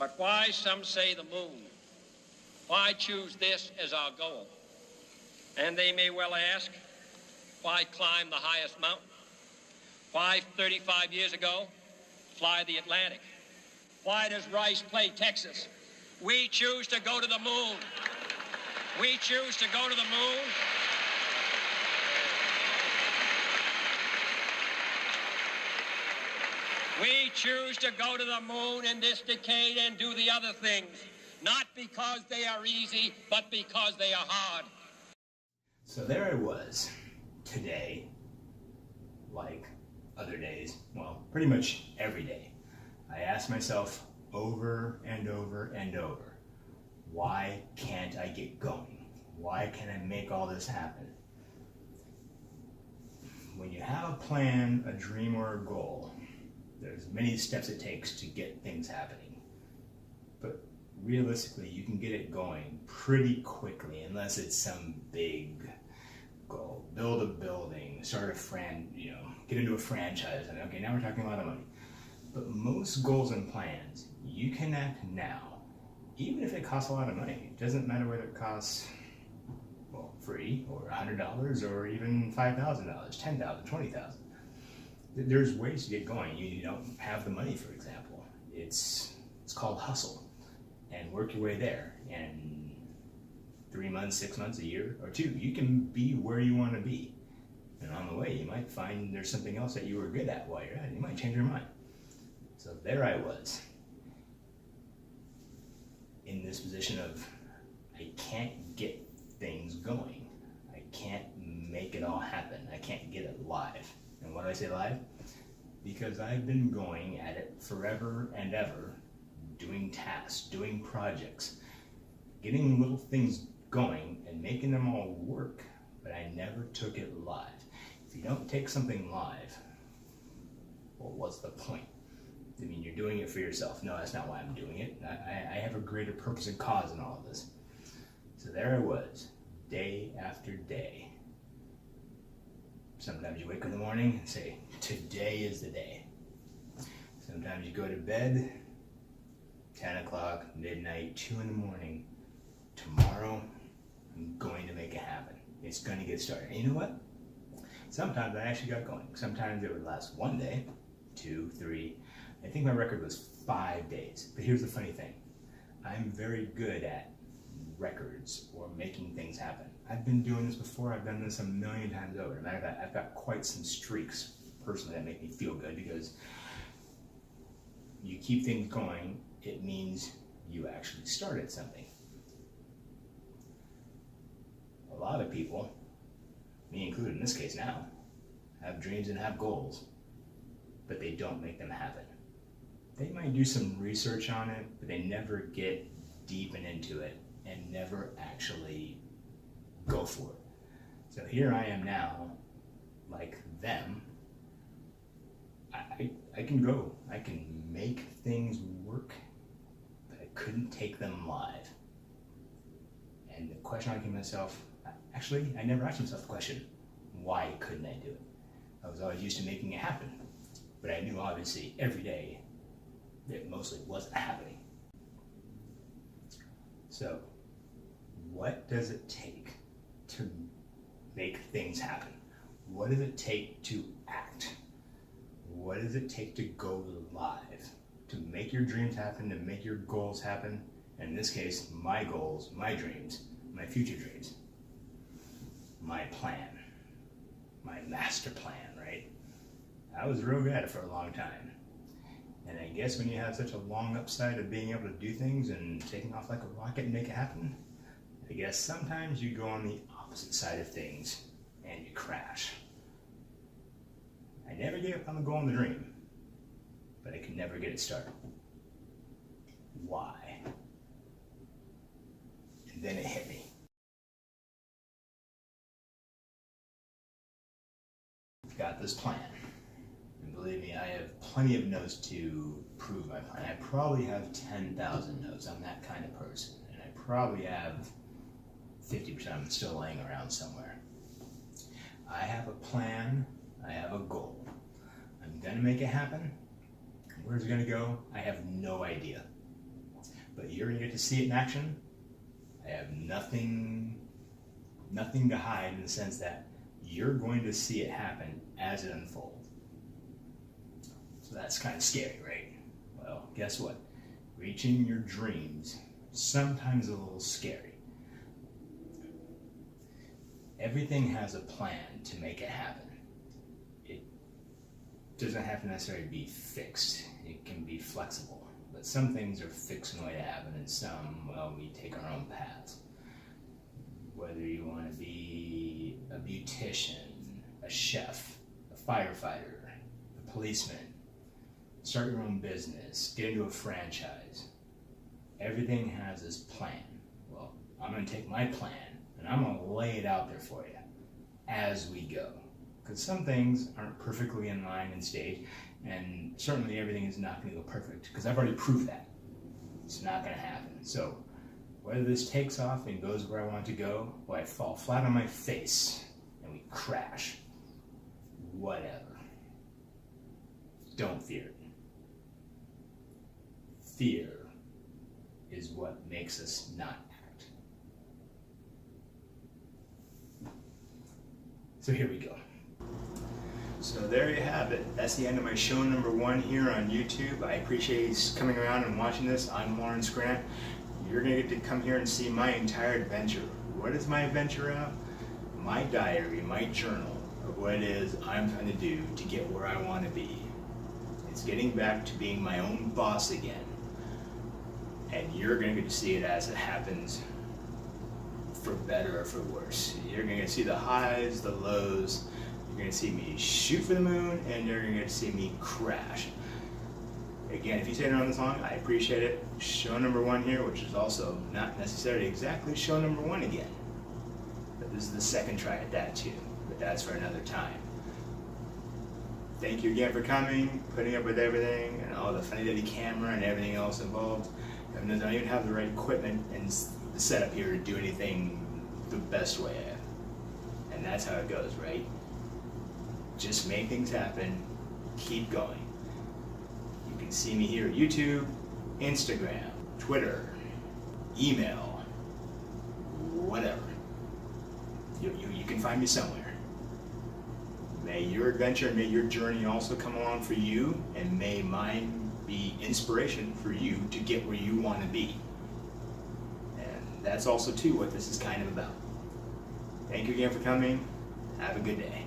But why, some say, the moon? Why choose this as our goal? And they may well ask, why climb the highest mountain? Why, 35 years ago, fly the Atlantic? Why does Rice play Texas? We choose to go to the moon. We choose to go to the moon. We choose to go to the moon in this decade and do the other things, not because they are easy, but because they are hard. So there I was, today, like other days, well, pretty much every day. I asked myself over and over and over, why can't I get going? Why can't I make all this happen? When you have a plan, a dream, or a goal, there's many steps it takes to get things happening. But realistically, you can get it going pretty quickly, unless it's some big goal. Build a building, start a get into a franchise, and okay, now we're talking a lot of money. But most goals and plans, you can act now, even if it costs a lot of money. It doesn't matter whether it costs, well, free, or $100, or even $5,000, $10,000, $20,000. There's ways to get going. You don't have the money, for example. It's called hustle, and work your way there. And 3 months, 6 months, a year, or 2, you can be where you want to be. And on the way, you might find there's something else that you were good at while you're at it. You might change your mind. So there I was, in this position of, I can't get things going. I can't make it all happen. I can't get it live. And why do I say live? Because I've been going at it forever and ever, doing tasks, doing projects, getting little things going and making them all work, but I never took it live. If you don't take something live, well, what's the point? I mean, you're doing it for yourself. No, that's not why I'm doing it. I have a greater purpose and cause in all of this. So there I was, day after day. Sometimes you wake up in the morning and say, today is the day. Sometimes you go to bed, 10 o'clock, midnight, 2 in the morning. Tomorrow, I'm going to make it happen. It's going to get started. And you know what? Sometimes I actually got going. Sometimes it would last 1 day, 2, 3. I think my record was 5 days. But here's the funny thing. I'm very good at records or making things happen. I've been doing this before. I've done this a million times over. As a matter of fact, I've got quite some streaks personally that make me feel good, because you keep things going, it means you actually started something. A lot of people, me included in this case now, have dreams and have goals, but they don't make them happen. They might do some research on it, but they never get deep and into it and never actually go for it. So here I am now, like them. I can go, I can make things work, but I couldn't take them live. And the question I asked myself, actually, I never asked myself the question, why couldn't I do it? I was always used to making it happen, but I knew obviously every day it mostly wasn't happening. So, what does it take to make things happen? What does it take to act? What does it take to go live? To make your dreams happen, to make your goals happen? And in this case, my goals, my dreams, my future dreams, my plan, my master plan, right? I was real good at it for a long time. And I guess when you have such a long upside of being able to do things and taking off like a rocket and make it happen, I guess sometimes you go on the opposite side of things and you crash. I never gave up on the goal and the dream, but I could never get it started. Why? And then it hit me. I've got this plan. And believe me, I have plenty of notes to prove my plan. I probably have 10,000 notes. I'm that kind of person. And I probably have 50% of them still laying around somewhere. I have a plan. I have a goal. I'm gonna make it happen. Where's it gonna go? I have no idea. but you're gonna get to see it in action. I have nothing to hide in the sense that you're going to see it happen as it unfolds. So that's kind of scary, right? Well, guess what? Reaching your dreams sometimes a little scary. Everything has a plan to make it happen. It doesn't have to necessarily be fixed. It can be flexible. But some things are fixed in a way to happen, and some, well, we take our own paths. Whether you want to be a beautician, a chef, a firefighter, a policeman, start your own business, get into a franchise. Everything has this plan. Well, I'm going to take my plan and I'm going to lay it out there for you as we go. Because some things aren't perfectly in line and stage, and certainly everything is not going to go perfect, because I've already proved that. It's not going to happen. So whether this takes off and goes where I want it to go, or I fall flat on my face and we crash, whatever. Don't fear it. Fear is what makes us not act. So here we go. So there you have it. That's the end of my show number 1 here on YouTube. I appreciate you coming around and watching this. I'm Lawrence Grant. You're going to get to come here and see my entire adventure. What is my adventure out? My diary, my journal of what it is I'm trying to do to get where I want to be. It's getting back to being my own boss again. And you're going to get to see it as it happens, for better or for worse. You're going to see the highs, the lows. You're going to see me shoot for the moon, and you're going to get to see me crash. Again, if you stayed around this long, I appreciate it. Show number 1 here, which is also not necessarily exactly show number 1 again. But this is the second try at that too. But that's for another time. Thank you again for coming, putting up with everything, and all the funny daddy camera and everything else involved. I don't even have the right equipment and the setup here to do anything the best way. And that's how it goes, right? Just make things happen, keep going. You can see me here at YouTube, Instagram, Twitter, email, whatever. You can find me somewhere. May your adventure and may your journey also come along for you, and may mine be inspiration for you to get where you want to be. And that's also too what this is kind of about. Thank you again for coming. Have a good day.